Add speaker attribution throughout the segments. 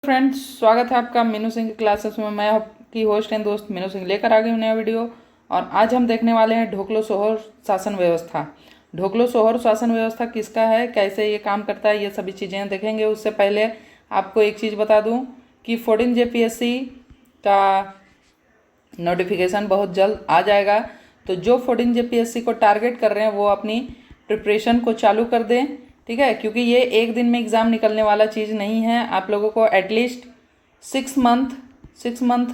Speaker 1: Friends, स्वागत है आपका मीनू सिंह की क्लासेस में। मैं आपकी होस्ट एंड दोस्त मीनू सिंह लेकर आ गई हूँ नया वीडियो। और आज हम देखने वाले हैं ढोकलो सोहर शासन व्यवस्था। ढोकलो सोहर शासन व्यवस्था किसका है, कैसे ये काम करता है, ये सभी चीज़ें देखेंगे। उससे पहले आपको एक चीज़ बता दूँ कि 14 JPSC का नोटिफिकेशन बहुत जल्द आ जाएगा। तो जो 14 JPSC को टारगेट कर रहे हैं वो अपनी प्रिपरेशन को चालू कर दें, ठीक है। क्योंकि ये एक दिन में एग्ज़ाम निकलने वाला चीज़ नहीं है। आप लोगों को एटलीस्ट 6 मंथ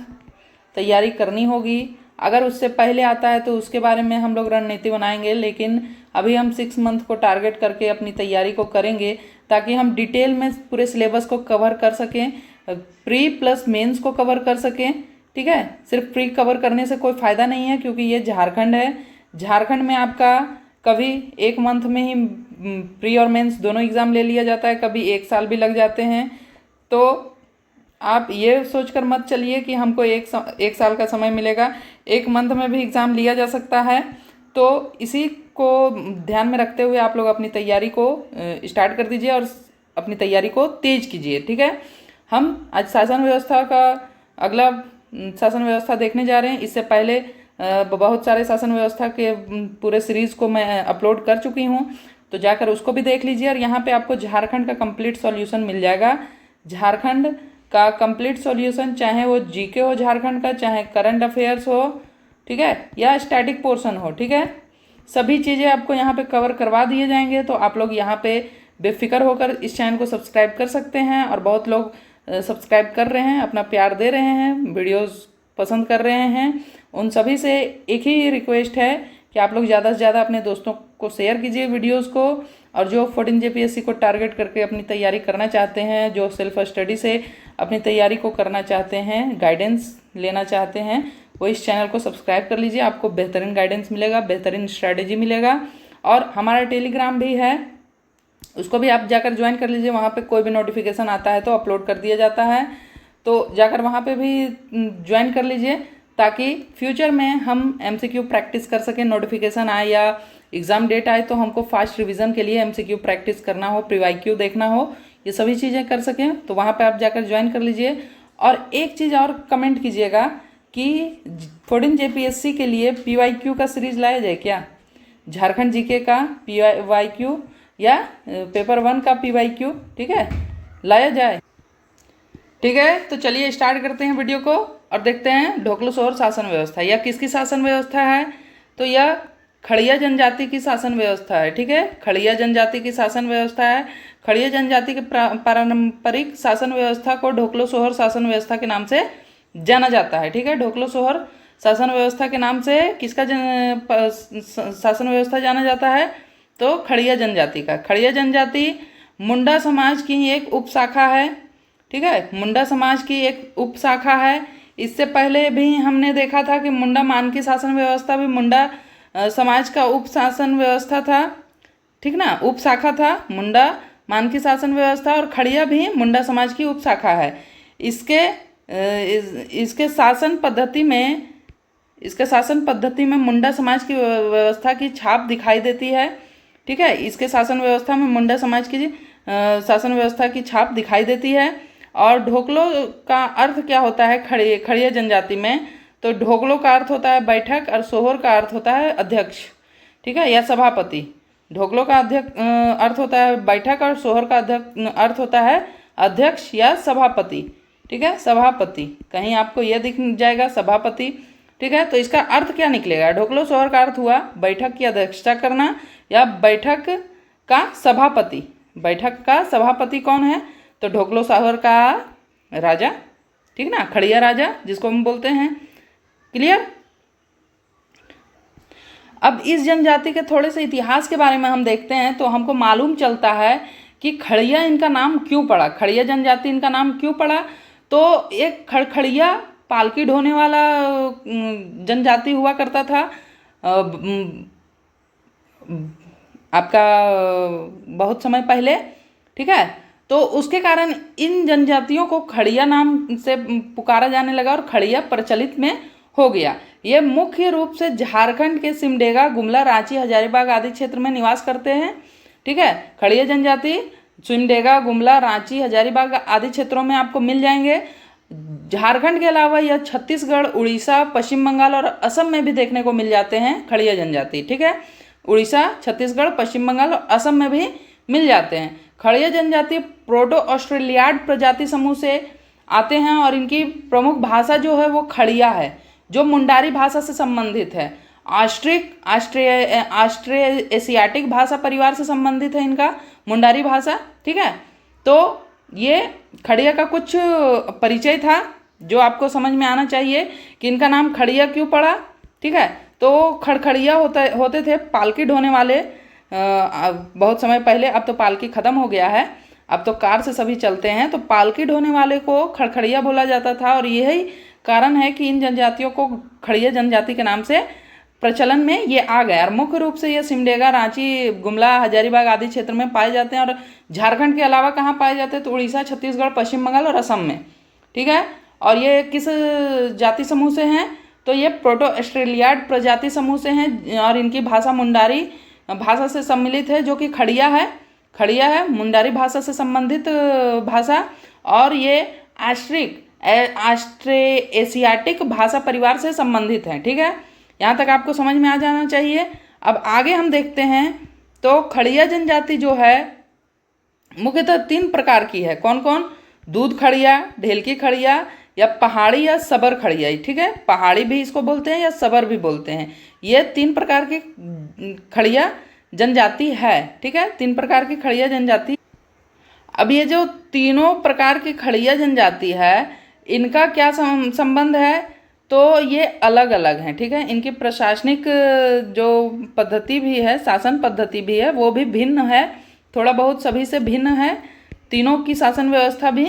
Speaker 1: तैयारी करनी होगी। अगर उससे पहले आता है तो उसके बारे में हम लोग रणनीति बनाएंगे, लेकिन अभी हम 6 मंथ को टारगेट करके अपनी तैयारी को करेंगे ताकि हम डिटेल में पूरे सिलेबस को कवर कर सकें, प्री प्लस मेंस को कवर कर सकें, ठीक है। सिर्फ प्री कवर करने से कोई फ़ायदा नहीं है, क्योंकि ये झारखंड है। झारखंड में आपका कभी एक मंथ में ही प्री और मेंस दोनों एग्ज़ाम ले लिया जाता है, कभी एक साल भी लग जाते हैं। तो आप ये सोचकर मत चलिए कि हमको एक साल का समय मिलेगा, एक मंथ में भी एग्ज़ाम लिया जा सकता है। तो इसी को ध्यान में रखते हुए आप लोग अपनी तैयारी को स्टार्ट कर दीजिए और अपनी तैयारी को तेज कीजिए, ठीक है। हम आज शासन व्यवस्था का अगला शासन व्यवस्था देखने जा रहे हैं। इससे पहले बहुत सारे शासन व्यवस्था के पूरे सीरीज़ को मैं अपलोड कर चुकी हूँ, तो जाकर उसको भी देख लीजिए। और यहाँ पे आपको झारखंड का कंप्लीट सॉल्यूशन मिल जाएगा। झारखंड का कंप्लीट सॉल्यूशन, चाहे वो जीके हो झारखंड का, चाहे करंट अफेयर्स हो, ठीक है, या स्टैटिक पोर्शन हो, ठीक है, सभी चीज़ें आपको यहाँ पे कवर करवा दिए जाएंगे। तो आप लोग यहाँ पे बेफिक्र होकर इस चैनल को सब्सक्राइब कर सकते हैं। और बहुत लोग सब्सक्राइब कर रहे हैं, अपना प्यार दे रहे हैं, वीडियोस पसंद कर रहे हैं। उन सभी से एक ही रिक्वेस्ट है कि आप लोग ज़्यादा से ज़्यादा अपने दोस्तों को शेयर कीजिए वीडियोस को। और जो 14 JPSC को टारगेट करके अपनी तैयारी करना चाहते हैं, जो सेल्फ स्टडी से अपनी तैयारी को करना चाहते हैं, गाइडेंस लेना चाहते हैं, वो इस चैनल को सब्सक्राइब कर लीजिए। आपको बेहतरीन गाइडेंस मिलेगा, बेहतरीन स्ट्रैटेजी मिलेगा। और हमारा टेलीग्राम भी है, उसको भी आप जाकर ज्वाइन कर लीजिए। वहाँ पे कोई भी नोटिफिकेशन आता है तो अपलोड कर दिया जाता है, तो जाकर वहाँ पे भी ज्वाइन कर लीजिए, ताकि फ्यूचर में हम MCQ प्रैक्टिस कर सकें। नोटिफिकेशन आए या एग्ज़ाम डेट आए तो हमको फास्ट रिवीजन के लिए MCQ प्रैक्टिस करना हो, PYQ देखना हो, ये सभी चीज़ें कर सकें। तो वहाँ पे आप जाकर ज्वाइन कर लीजिए। और एक चीज़ और कमेंट कीजिएगा कि 14 JPSC के लिए PYQ का सीरीज़ लाया जाए क्या, झारखंड जीके का PYQ या पेपर 1 का PYQ, ठीक है, लाया जाए, ठीक है। तो चलिए स्टार्ट करते हैं वीडियो को और देखते हैं ढोकलो सोहर शासन व्यवस्था। यह किसकी शासन व्यवस्था है, तो यह खड़िया जनजाति की शासन व्यवस्था है, ठीक है। खड़िया जनजाति की शासन व्यवस्था है। खड़िया जनजाति के पारंपरिक शासन व्यवस्था को ढोकलो सोहर शासन व्यवस्था के नाम से जाना जाता है, ठीक है। ढोकलो सोहर शासन व्यवस्था के नाम से किसका शासन व्यवस्था जाना जाता है, तो खड़िया जनजाति का। खड़िया जनजाति मुंडा समाज की एक उपशाखा है, ठीक है, मुंडा समाज की एक उपशाखा है। इससे पहले भी हमने देखा था कि मुंडा मान की शासन व्यवस्था भी मुंडा समाज का उप शासन व्यवस्था था, ठीक ना, उपशाखा था मुंडा मान की शासन व्यवस्था। और खड़िया भी मुंडा समाज की उपशाखा है। इसके शासन पद्धति में मुंडा समाज की व्यवस्था की छाप दिखाई देती है, ठीक है। इसके शासन व्यवस्था में मुंडा समाज की शासन व्यवस्था की छाप दिखाई देती है। और ढोकलो का अर्थ क्या होता है खड़िया जनजाति में, तो ढोकलो का अर्थ होता है बैठक और सोहर का अर्थ होता है अध्यक्ष, ठीक है, या सभापति। ढोकलो का अर्थ होता है बैठक और सोहर का अर्थ होता है अध्यक्ष या सभापति, ठीक है, सभापति। कहीं आपको यह दिख जाएगा सभापति, ठीक है। तो इसका अर्थ क्या निकलेगा, ढोकलो सोहर का अर्थ हुआ बैठक की अध्यक्षता करना या बैठक का सभापति। बैठक का सभापति कौन है, तो ढोकलो सोहर का राजा, ठीक ना, खड़िया राजा जिसको हम बोलते हैं। क्लियर। अब इस जनजाति के थोड़े से इतिहास के बारे में हम देखते हैं तो हमको मालूम चलता है कि खड़िया इनका नाम क्यों पड़ा, खड़िया जनजाति इनका नाम क्यों पड़ा। तो एक खड़खड़िया पालकी ढोने वाला जनजाति हुआ करता था आपका बहुत समय पहले, ठीक है। तो उसके कारण इन जनजातियों को खड़िया नाम से पुकारा जाने लगा और खड़िया प्रचलित में हो गया। ये मुख्य रूप से झारखंड के सिमडेगा, गुमला, रांची, हजारीबाग आदि क्षेत्र में निवास करते हैं, ठीक है। खड़िया जनजाति सिमडेगा, गुमला, रांची, हजारीबाग आदि क्षेत्रों में आपको मिल जाएंगे। झारखंड के अलावा यह छत्तीसगढ़, उड़ीसा, पश्चिम बंगाल और असम में भी देखने को मिल जाते हैं खड़िया जनजाति। ठीक है, उड़ीसा, छत्तीसगढ़, पश्चिम बंगाल और असम में भी मिल जाते हैं। खड़िया जनजाति प्रोटो ऑस्ट्रेलियाड प्रजाति समूह से आते हैं और इनकी प्रमुख भाषा जो है वो खड़िया है, जो मुंडारी भाषा से संबंधित है। ऑस्ट्रेएशियाटिक भाषा परिवार से संबंधित है इनका मुंडारी भाषा। ठीक है, तो ये खड़िया का कुछ परिचय था जो आपको समझ में आना चाहिए कि इनका नाम खड़िया क्यों पड़ा। ठीक है, तो खड़खड़िया होते थे पालकी ढोने वाले बहुत समय पहले। अब तो पालकी खत्म हो गया है, अब तो कार से सभी चलते हैं। तो पालकी ढोने वाले को खड़खड़िया बोला जाता था और यही कारण है कि इन जनजातियों को खड़िया जनजाति के नाम से प्रचलन में ये आ गया। और मुख्य रूप से ये सिमडेगा, रांची, गुमला, हजारीबाग आदि क्षेत्र में पाए जाते हैं। और झारखंड के अलावा कहाँ पाए जाते हैं तो उड़ीसा, छत्तीसगढ़, पश्चिम बंगाल और असम में। ठीक है, और ये किस जाति समूह से हैं तो ये प्रोटो ऑस्ट्रेलियाड प्रजाति समूह से हैं और इनकी भाषा मुंडारी भाषा से सम्मिलित है, जो कि खड़िया है मुंडारी भाषा से संबंधित भाषा। और ये ऑस्ट्रेएशियाटिक भाषा परिवार से संबंधित है। ठीक है, यहाँ तक आपको समझ में आ जाना चाहिए। अब आगे हम देखते हैं तो खड़िया जनजाति जो है मुख्यतः 3 प्रकार की है। कौन कौन? दूध खड़िया, ढेलकी खड़िया या पहाड़ी या सबर खड़िया। ठीक है, पहाड़ी भी इसको बोलते हैं या सबर भी बोलते हैं। ये 3 प्रकार की खड़िया जनजाति है। ठीक है, 3 प्रकार की खड़िया जनजाति। अब ये जो तीनों प्रकार की खड़िया जनजाति है इनका क्या संबंध है तो ये अलग अलग हैं। ठीक है, इनकी प्रशासनिक जो पद्धति भी है, शासन पद्धति भी है, वो भी भिन्न है, थोड़ा बहुत सभी से भिन्न है। तीनों की शासन व्यवस्था भी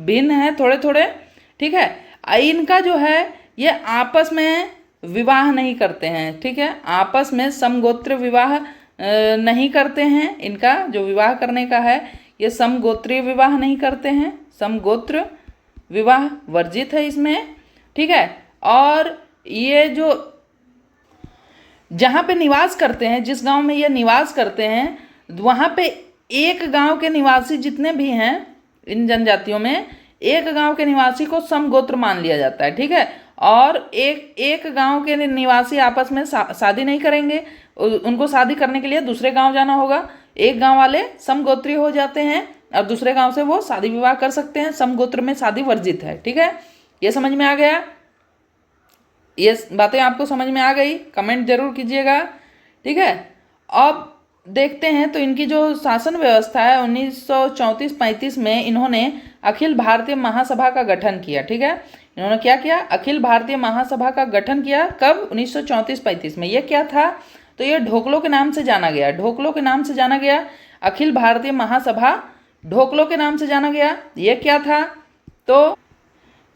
Speaker 1: भिन्न है थोड़े थोड़े। ठीक है, इनका जो है ये आपस में विवाह नहीं करते हैं। ठीक है, आपस में समगोत्र विवाह नहीं करते हैं। इनका जो विवाह करने का है ये समगोत्रीय विवाह नहीं करते हैं, समगोत्र विवाह वर्जित है इसमें। ठीक है, और ये जो जहाँ पे निवास करते हैं, जिस गांव में ये निवास करते हैं, वहाँ पे एक गांव के निवासी जितने भी हैं इन जनजातियों में, एक गांव के निवासी को समगोत्र मान लिया जाता है। ठीक है, और एक गांव के निवासी आपस में शादी नहीं करेंगे, उनको शादी करने के लिए दूसरे गांव जाना होगा। एक गांव वाले समगोत्रीय हो जाते हैं और दूसरे गांव से वो शादी विवाह कर सकते हैं। समगोत्र में शादी वर्जित है। ठीक है, ये समझ में आ गया? ये बातें आपको समझ में आ गई? कमेंट जरूर कीजिएगा। ठीक है, अब देखते हैं तो इनकी जो शासन व्यवस्था है 1934-35 में इन्होंने अखिल भारतीय महासभा का गठन किया। ठीक है, इन्होंने क्या किया? अखिल भारतीय महासभा का गठन किया। कब? 1934-35 में। ये क्या था तो ये ढोकलो के नाम से जाना गया। ढोकलो के नाम से जाना गया, अखिल भारतीय महासभा ढोकलो के नाम से जाना गया। ये क्या था तो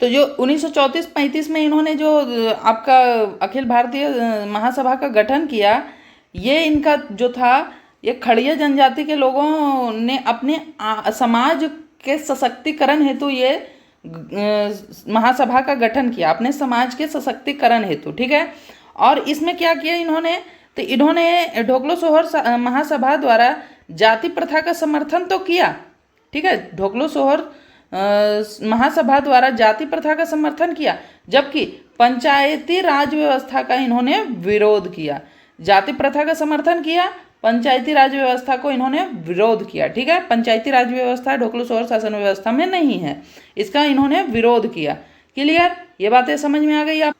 Speaker 1: जो 1934-35 में इन्होंने जो आपका अखिल भारतीय महासभा का गठन किया, ये इनका जो था ये खड़िया जनजाति के लोगों ने अपने समाज के सशक्तिकरण हेतु ये महासभा का गठन किया, अपने समाज के सशक्तिकरण हेतु। ठीक है, और इसमें क्या किया इन्होंने तो इन्होंने ढोकलो सोहर महासभा द्वारा जाति प्रथा का समर्थन तो किया। ठीक है, ढोकलो सोहर महासभा द्वारा जाति प्रथा का समर्थन किया, जबकि पंचायती राज व्यवस्था का इन्होंने विरोध किया। जाति प्रथा का समर्थन किया, पंचायती राज व्यवस्था को इन्होंने विरोध किया। ठीक है, पंचायती राज व्यवस्था ढोकलो सोहर शासन व्यवस्था में नहीं है, इसका इन्होंने विरोध किया। क्लियर? ये बातें समझ में आ गई आप?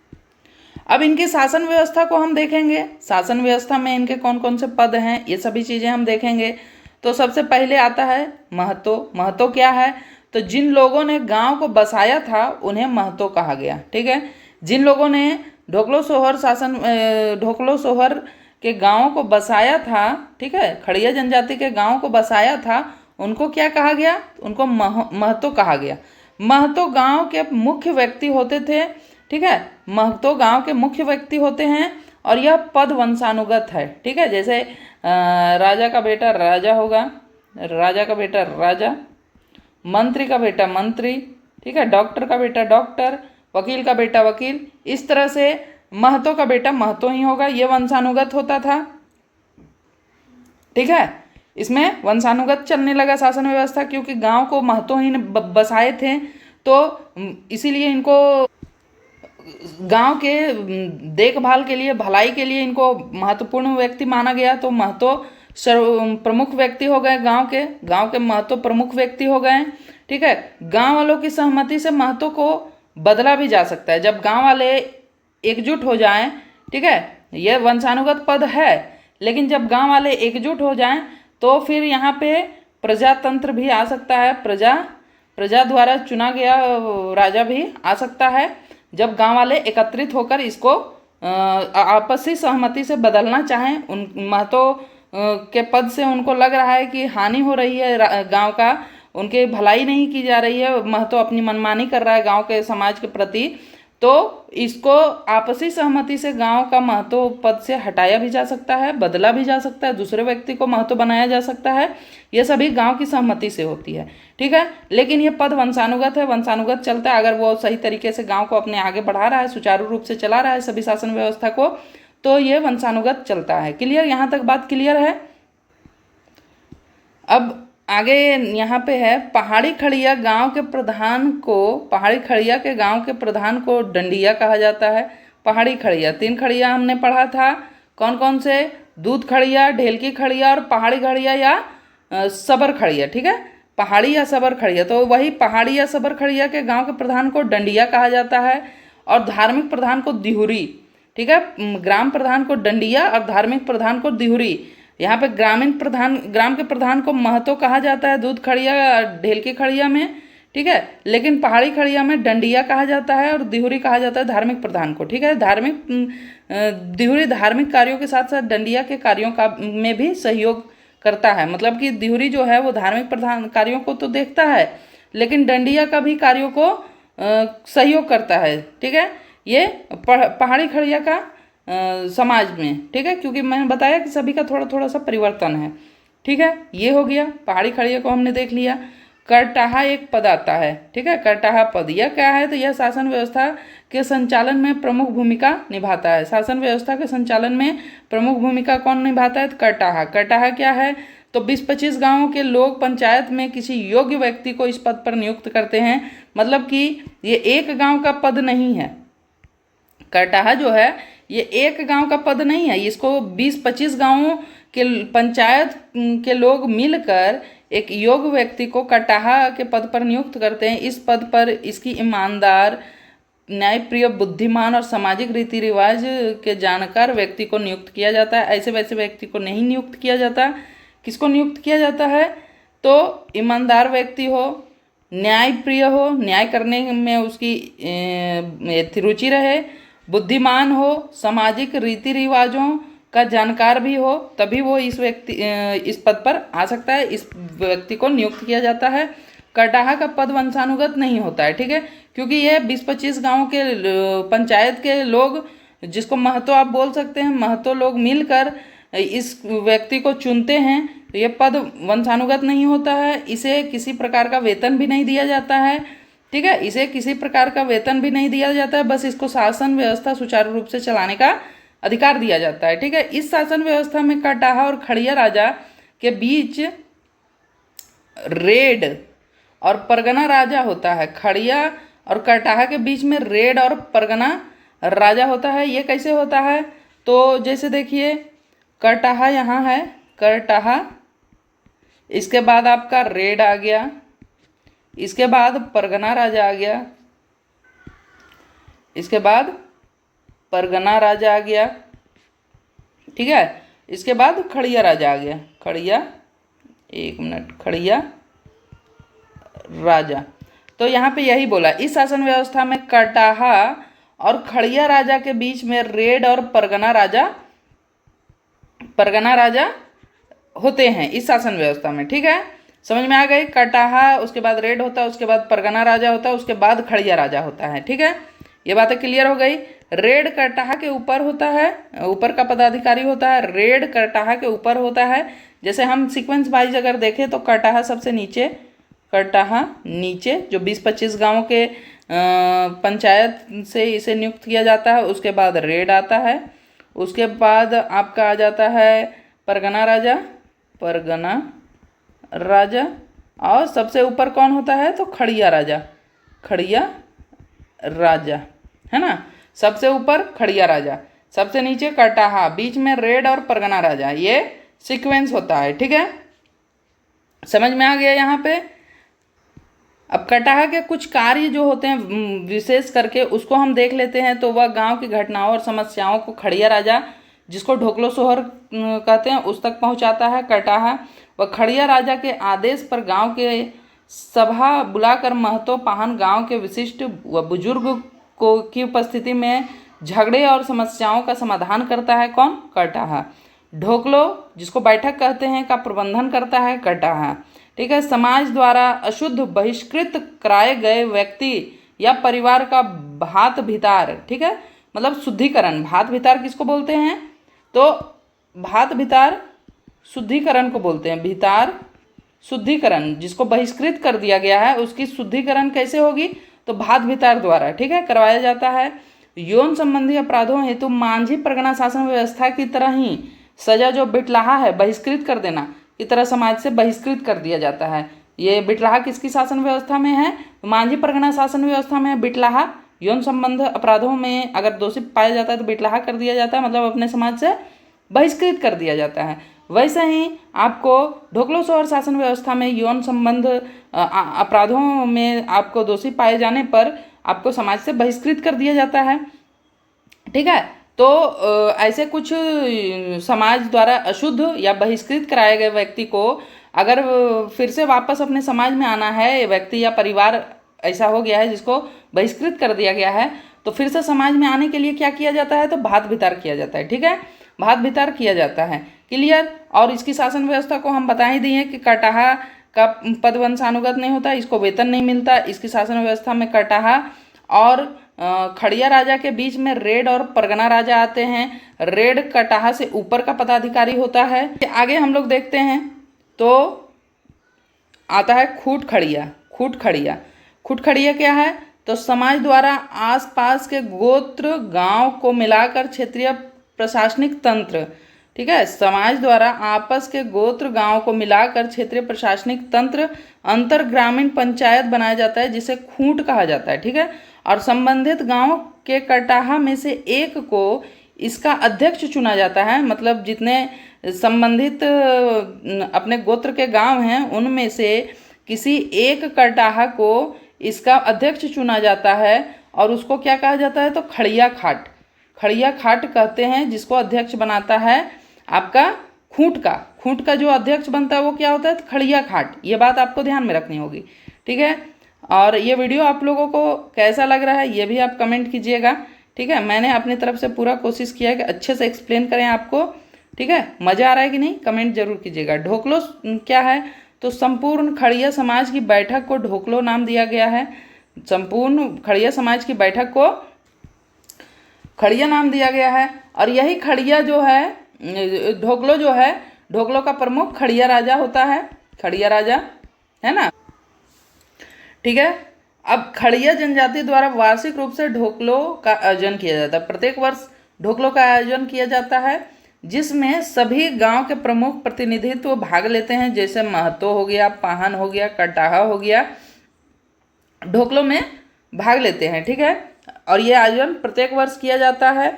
Speaker 1: अब इनकी शासन व्यवस्था को हम देखेंगे। शासन व्यवस्था में इनके कौन कौन से पद हैं ये सभी चीज़ें हम देखेंगे। तो सबसे पहले आता है महतो। महतो क्या है तो जिन लोगों ने गांव को बसाया था उन्हें महतो कहा गया। ठीक है, जिन लोगों ने ढोकलो सोहर के गांवों को बसाया था, ठीक है, खड़िया जनजाति के गांव को बसाया था, उनको क्या कहा गया? उनको महतो कहा गया। महतो गांव के मुख्य व्यक्ति होते थे। ठीक है, महतो गांव के मुख्य व्यक्ति होते हैं और यह पद वंशानुगत है। ठीक है, जैसे राजा का बेटा राजा होगा, राजा का बेटा राजा, मंत्री का बेटा मंत्री, ठीक है, डॉक्टर का बेटा डॉक्टर, वकील का बेटा वकील, इस तरह से महतो का बेटा महतो ही होगा। ये वंशानुगत होता था। ठीक है, इसमें वंशानुगत चलने लगा शासन व्यवस्था, क्योंकि गांव को महतोहीन बसाए थे, तो इसीलिए इनको गांव के देखभाल के लिए, भलाई के लिए इनको महत्वपूर्ण व्यक्ति माना गया। तो महतो प्रमुख व्यक्ति हो गए, गांव के महतो प्रमुख व्यक्ति हो गए। ठीक है, गांव वालों की सहमति से महतो को बदला भी जा सकता है, जब गांव वाले एकजुट हो जाएं। ठीक है, यह वंशानुगत पद है, लेकिन जब गांव वाले एकजुट हो जाएं तो फिर यहाँ पे प्रजातंत्र भी आ सकता है, प्रजा द्वारा चुना गया राजा भी आ सकता है, जब गांव वाले एकत्रित होकर इसको आपसी सहमति से बदलना चाहें। उन महतो के पद से उनको लग रहा है कि हानि हो रही है गांव का, उनके भलाई नहीं की जा रही है, महतो अपनी मनमानी कर रहा है गांव के समाज के प्रति, तो इसको आपसी सहमति से गांव का महतो पद से हटाया भी जा सकता है, बदला भी जा सकता है, दूसरे व्यक्ति को महतो बनाया जा सकता है। ये सभी गांव की सहमति से होती है। ठीक है, लेकिन ये पद वंशानुगत है, वंशानुगत चलता है। अगर वो सही तरीके से गांव को अपने आगे बढ़ा रहा है, सुचारू रूप से चला रहा है सभी शासन व्यवस्था को, तो ये वंशानुगत चलता है। क्लियर, यहाँ तक बात क्लियर है। अब आगे यहाँ पे है, पहाड़ी खड़िया गांव के प्रधान को, पहाड़ी खड़िया के गांव के प्रधान को डंडिया कहा जाता है। पहाड़ी खड़िया, 3 खड़िया हमने पढ़ा था, कौन कौन से? दूध खड़िया, ढेलकी खड़िया और पहाड़ी खड़िया या सबर खड़िया। ठीक है, पहाड़ी या सबर खड़िया, तो वही पहाड़ी या सबर खड़िया के गांव के प्रधान को डंडिया कहा जाता है, और धार्मिक प्रधान को दिहुरी। ठीक है, ग्राम प्रधान को डंडिया और धार्मिक प्रधान को दिहुरी। यहाँ पे ग्राम के प्रधान को महतो कहा जाता है दूध खड़िया ढेलकी खड़िया में। ठीक है, लेकिन पहाड़ी खड़िया में डंडिया कहा जाता है और दिहुरी कहा जाता है धार्मिक प्रधान को। ठीक है, दिहुरी धार्मिक कार्यों के साथ साथ डंडिया के कार्यों का में भी सहयोग करता है। मतलब कि दिहुरी जो है वो धार्मिक प्रधान कार्यों को तो देखता है, लेकिन डंडिया का भी कार्यों को सहयोग करता है। ठीक है, ये पहाड़ी खड़िया का समाज में। ठीक है, क्योंकि मैंने बताया कि सभी का थोड़ा थोड़ा सा परिवर्तन है। ठीक है, ये हो गया, पहाड़ी खड़िया को हमने देख लिया। करटाहा एक पद आता है। ठीक है, करटाहा पद यह क्या है? तो यह शासन व्यवस्था के संचालन में प्रमुख भूमिका निभाता है। शासन व्यवस्था के संचालन में प्रमुख भूमिका कौन निभाता है? तो करटाहा क्या है? तो 20-25 गांवों के लोग पंचायत में किसी योग्य व्यक्ति को इस पद पर नियुक्त करते हैं। मतलब कि ये एक गांव का पद नहीं है। करटाहा जो है ये एक गांव का पद नहीं है, इसको 20-25 गांवों के पंचायत के लोग मिलकर एक योग्य व्यक्ति को करटाहा के पद पर नियुक्त करते हैं। इस पद पर इसकी ईमानदार, न्यायप्रिय, बुद्धिमान और सामाजिक रीति रिवाज के जानकार व्यक्ति को नियुक्त किया जाता है। ऐसे वैसे व्यक्ति को नहीं नियुक्त किया जाता। किसको नियुक्त किया जाता है? तो ईमानदार व्यक्ति हो, न्यायप्रिय हो, न्याय करने में उसकी रुचि रहे, बुद्धिमान हो, सामाजिक रीति रिवाजों का जानकार भी हो, तभी वो इस पद पर आ सकता है। इस व्यक्ति को नियुक्त किया जाता है। करटाहा का पद वंशानुगत नहीं होता है। ठीक है, क्योंकि ये 20-25 गांवों के पंचायत के लोग, जिसको महतो आप बोल सकते हैं, महतो लोग मिलकर इस व्यक्ति को चुनते हैं, तो ये पद वंशानुगत नहीं होता है। इसे किसी प्रकार का वेतन भी नहीं दिया जाता है। ठीक है, इसे किसी प्रकार का वेतन भी नहीं दिया जाता है, बस इसको शासन व्यवस्था सुचारू रूप से चलाने का अधिकार दिया जाता है। ठीक है, इस शासन व्यवस्था में करटाहा और खड़िया राजा के बीच रेड और परगना राजा होता है। खड़िया और करटाहा के बीच में रेड और परगना राजा होता है। ये कैसे होता है? तो जैसे देखिए, करटाहा यहाँ है, करटाहा, इसके बाद आपका रेड आ गया, इसके बाद परगना राजा आ गया, इसके बाद परगना राजा आ गया। ठीक है, इसके बाद खड़िया राजा आ गया। खड़िया राजा। तो यहाँ पे यही बोला, इस शासन व्यवस्था में करटाहा और खड़िया राजा के बीच में रेड और परगना राजा होते हैं इस शासन व्यवस्था में। ठीक है, समझ में आ गई? करटाहा, उसके बाद रेड होता है, उसके बाद परगना राजा होता है, उसके बाद खड़िया राजा होता है। ठीक है, ये बातें क्लियर हो गई। रेड करटाहा के ऊपर होता है, ऊपर का पदाधिकारी होता है। रेड करटाहा के ऊपर होता है। जैसे हम सीक्वेंस वाइज अगर देखें तो करटाहा सबसे नीचे, करटाहा नीचे, जो 20-25 गांवों के पंचायत से इसे नियुक्त किया जाता है। उसके बाद रेड आता है, उसके बाद आपका आ जाता है परगना राजा, परगना राजा। और सबसे ऊपर कौन होता है तो खड़िया राजा, खड़िया राजा, है ना। सबसे ऊपर खड़िया राजा, सबसे नीचे कटाहा, बीच में रेड और परगना राजा। ये सीक्वेंस होता है, ठीक है। समझ में आ गया यहाँ पे। अब कटाहा के कुछ कार्य जो होते हैं विशेष करके उसको हम देख लेते हैं। तो वह गांव की घटनाओं और समस्याओं को खड़िया राजा, जिसको ढोकलो सोहर कहते हैं, उस तक पहुंचाता है कटाहा। वह खड़िया राजा के आदेश पर गांव के सभा बुलाकर महतो पाहन गांव के विशिष्ट व बुजुर्ग को की उपस्थिति में झगड़े और समस्याओं का समाधान करता है। कौन? कटाहा। ढोकलो, जिसको बैठक कहते हैं, का प्रबंधन करता है कटाहा, ठीक है। समाज द्वारा अशुद्ध बहिष्कृत कराए गए व्यक्ति या परिवार का भात भितार, ठीक है, मतलब शुद्धिकरण। भात भितार किसको बोलते हैं? तो भात भितार शुद्धिकरण को बोलते हैं। भितार शुद्धिकरण, जिसको बहिष्कृत कर दिया गया है उसकी शुद्धिकरण कैसे होगी? तो भात भितार द्वारा, ठीक है, करवाया जाता है। यौन संबंधी अपराधों हेतु मांझी परगना शासन व्यवस्था की तरह ही सजा जो बिटलाहा है, बहिष्कृत कर देना की तरह समाज से बहिष्कृत कर दिया जाता है। ये बिटलाहा किसकी शासन व्यवस्था में है? मांझी परगना शासन व्यवस्था में बिटलाहा। यौन संबंध अपराधों में अगर दोषी पाया जाता है तो बिटलाहा कर दिया जाता है, मतलब अपने समाज से बहिष्कृत कर दिया जाता है। वैसे ही आपको ढोकलो सोहर शासन व्यवस्था में यौन संबंध अपराधों में आपको दोषी पाए जाने पर आपको समाज से बहिष्कृत कर दिया जाता है, ठीक है। तो ऐसे कुछ समाज द्वारा अशुद्ध या बहिष्कृत कराए गए व्यक्ति को अगर फिर से वापस अपने समाज में आना है, व्यक्ति या परिवार ऐसा हो गया है जिसको बहिष्कृत कर दिया गया है, तो फिर से समाज में आने के लिए क्या किया जाता है? तो भात भितार किया जाता है, ठीक है, भात भितार किया जाता है। क्लियर। और इसकी शासन व्यवस्था को हम बता ही दिए कि कटाहा का पद वंशानुगत नहीं होता, इसको वेतन नहीं मिलता। इसकी शासन व्यवस्था में कटाहा और खड़िया राजा के बीच में रेड और परगना राजा आते हैं। रेड कटाहा से ऊपर का पदाधिकारी होता है। आगे हम लोग देखते हैं तो आता है खूट खड़िया। खूट खड़िया, खूट खड़िया क्या है? तो समाज द्वारा आसपास के गोत्र गांव को मिलाकर क्षेत्रीय प्रशासनिक तंत्र, ठीक है, समाज द्वारा आपस के गोत्र गांव को मिलाकर क्षेत्रीय प्रशासनिक तंत्र अंतर ग्रामीण पंचायत बनाया जाता है, जिसे खूंट कहा जाता है, ठीक है। और संबंधित गांव के कटाहा में से एक को इसका अध्यक्ष चुना जाता है, मतलब जितने संबंधित अपने गोत्र के गांव हैं उनमें से किसी एक कटाहा को इसका अध्यक्ष चुना जाता है और उसको क्या कहा जाता है? तो खड़िया खाट। खड़िया खाट कहते हैं जिसको अध्यक्ष बनाता है आपका खूंट का। खूंट का जो अध्यक्ष बनता है वो क्या होता है? तो खड़िया खाट। ये बात आपको ध्यान में रखनी होगी, ठीक है। और ये वीडियो आप लोगों को कैसा लग रहा है ये भी आप कमेंट कीजिएगा, ठीक है। मैंने अपनी तरफ से पूरा कोशिश किया है कि अच्छे से एक्सप्लेन करें आपको, ठीक है। मज़ा आ रहा है कि नहीं कमेंट जरूर कीजिएगा। ढोकलो क्या है? तो संपूर्ण खड़िया समाज की बैठक को ढोकलो नाम दिया गया है। संपूर्ण खड़िया समाज की बैठक को खड़िया नाम दिया गया है। और यही खड़िया जो है, ढोकलो जो है, ढोकलो का प्रमुख खड़िया राजा होता है। खड़िया राजा, है ना, ठीक है। अब खड़िया जनजाति द्वारा वार्षिक रूप से ढोकलो का आयोजन किया जाता है। प्रत्येक वर्ष ढोकलो का आयोजन किया जाता है जिसमें सभी गांव के प्रमुख प्रतिनिधित्व भाग लेते हैं, जैसे महतो हो गया, पाहन हो गया, कटाहा हो गया, ढोकलो में भाग लेते हैं, ठीक है। और ये आयोजन प्रत्येक वर्ष किया जाता है।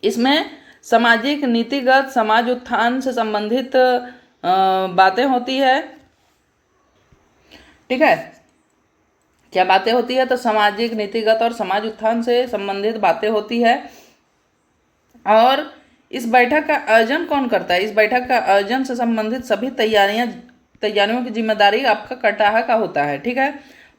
Speaker 1: इसमें सामाजिक, नीतिगत, समाज उत्थान से संबंधित बातें होती है, ठीक है। क्या बातें होती है? तो सामाजिक, नीतिगत और समाज उत्थान से संबंधित बातें होती है। और इस बैठक का आयोजन कौन करता है? इस बैठक का आयोजन से संबंधित सभी तैयारियों की जिम्मेदारी आपका कटाहा का होता है, ठीक है।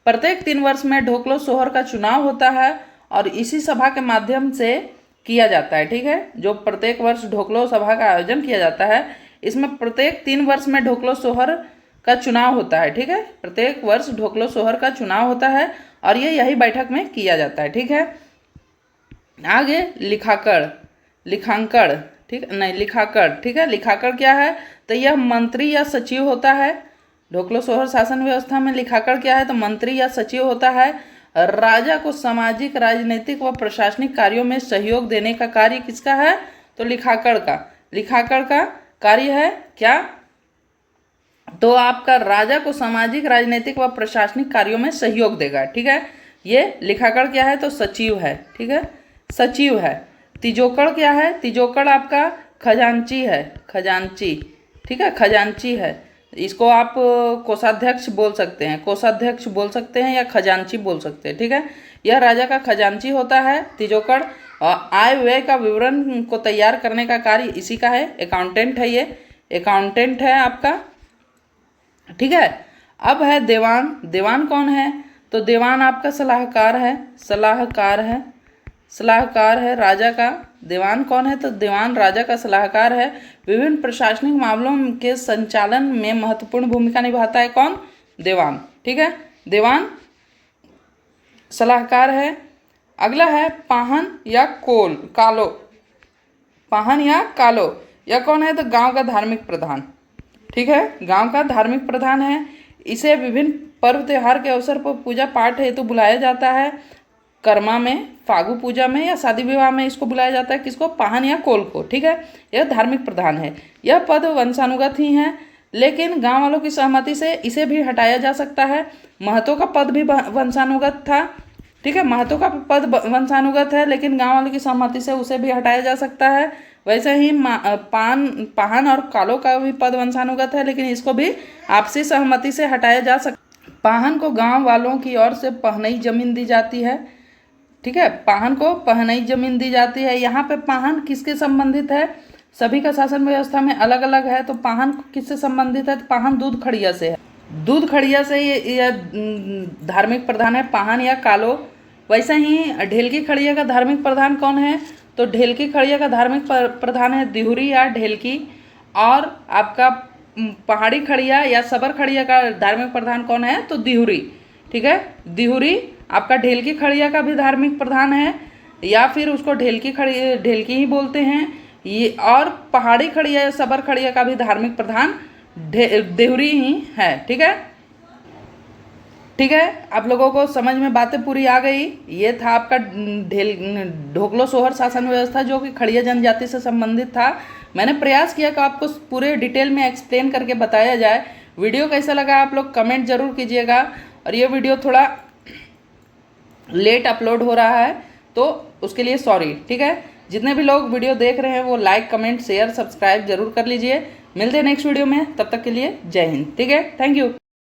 Speaker 1: प्रत्येक 3 वर्ष में ढोकलो सोहर का चुनाव होता है और इसी सभा के माध्यम से किया जाता है, ठीक है। जो प्रत्येक वर्ष ढोकलो सभा का आयोजन किया जाता है, इसमें प्रत्येक 3 वर्ष में ढोकलो सोहर का चुनाव होता है, ठीक है। प्रत्येक वर्ष ढोकलो सोहर का चुनाव होता है और ये यही बैठक में किया जाता है, ठीक है। आगे लिखांकड़, ठीक नहीं, लिखाकड़, ठीक है। लिखाकड़ क्या है? तो यह मंत्री या सचिव होता है। ढोकलो सोहर शासन व्यवस्था में लिखाकड़ क्या है? तो मंत्री या सचिव होता है। राजा को सामाजिक, राजनीतिक व प्रशासनिक कार्यों में सहयोग देने का कार्य किसका है? तो लिखाकड़ का। लिखाकड़ का कार्य है क्या? तो आपका राजा को सामाजिक, राजनीतिक व प्रशासनिक कार्यों में सहयोग देगा। ठीक है, ये लिखाकड़ क्या है? तो सचिव है। ठीक है, सचिव है। तिजोकड़ क्या है? तिजोकड़ आपका खजांची है, खजांची। ठीक है, खजांची है। इसको आप कोषाध्यक्ष बोल सकते हैं, कोषाध्यक्ष बोल सकते हैं या खजांची बोल सकते हैं। ठीक है, यह राजा का खजांची होता है तिजोकड़। आय व्यय का विवरण को तैयार करने का कार्य इसी का है, अकाउंटेंट है, ये अकाउंटेंट है आपका। ठीक है, अब है दीवान। दीवान कौन है? तो दीवान आपका सलाहकार है, सलाहकार है, सलाहकार है राजा का। दीवान कौन है? तो दीवान राजा का सलाहकार है। विभिन्न प्रशासनिक मामलों के संचालन में महत्वपूर्ण भूमिका निभाता है। कौन? दीवान। ठीक है, दीवान सलाहकार है। अगला है पाहन या कोल कालो। पाहन या कालो, यह कौन है? तो गांव का धार्मिक प्रधान। ठीक है, गांव का धार्मिक प्रधान है। इसे विभिन्न पर्व त्योहार के अवसर पर पूजा पाठ हेतु बुलाया जाता है। कर्मा में, फागु पूजा में या शादी विवाह में इसको बुलाया जाता है। किसको? पाहन या कोल को। ठीक है, यह धार्मिक प्रधान है। यह पद वंशानुगत ही है, लेकिन गांव वालों की सहमति से इसे भी हटाया जा सकता है। महतो का पद भी वंशानुगत था। ठीक है, महतो का पद वंशानुगत है, लेकिन गांव वालों की सहमति से उसे भी हटाया जा सकता है। वैसे ही पाहन और कालो का भी पद वंशानुगत है, लेकिन इसको भी आपसी सहमति से हटाया जा सकता। पाहन को गांव वालों की ओर से पहनई जमीन दी जाती है। ठीक है, पाहन को पहनई जमीन दी जाती है। यहाँ पे पाहन किसके संबंधित है? सभी का शासन व्यवस्था में अलग अलग है, तो पाहन किससे संबंधित है? तो पाहन दूध खड़िया से है। दूध खड़िया से ये धार्मिक प्रधान है, पाहन या कालो। वैसे ही ढेलकी खड़िया का धार्मिक प्रधान कौन है? तो ढेलकी खड़िया का धार्मिक प्रधान है दिहुरी या ढेलकी। और आपका पहाड़ी खड़िया या सबर खड़िया का धार्मिक प्रधान कौन है? तो दिहुरी। ठीक है, दिहुरी आपका ढेलकी खड़िया का भी धार्मिक प्रधान है, या फिर उसको ढेलकी ही बोलते हैं ये। और पहाड़ी खड़िया या सबर खड़िया का भी धार्मिक प्रधान देहुरी ही है। ठीक है, ठीक है, आप लोगों को समझ में बातें पूरी आ गई। ये था आपका ढोकलो सोहर शासन व्यवस्था, जो कि खड़िया जनजाति से संबंधित था। मैंने प्रयास किया कि आपको पूरे डिटेल में एक्सप्लेन करके बताया जाए। वीडियो कैसा लगा आप लोग कमेंट जरूर कीजिएगा। और ये वीडियो थोड़ा लेट अपलोड हो रहा है, तो उसके लिए सॉरी। ठीक है, जितने भी लोग वीडियो देख रहे हैं वो लाइक, कमेंट, शेयर, सब्सक्राइब जरूर कर लीजिए। मिलते हैं नेक्स्ट वीडियो में, तब तक के लिए जय हिंद। ठीक है, थैंक यू।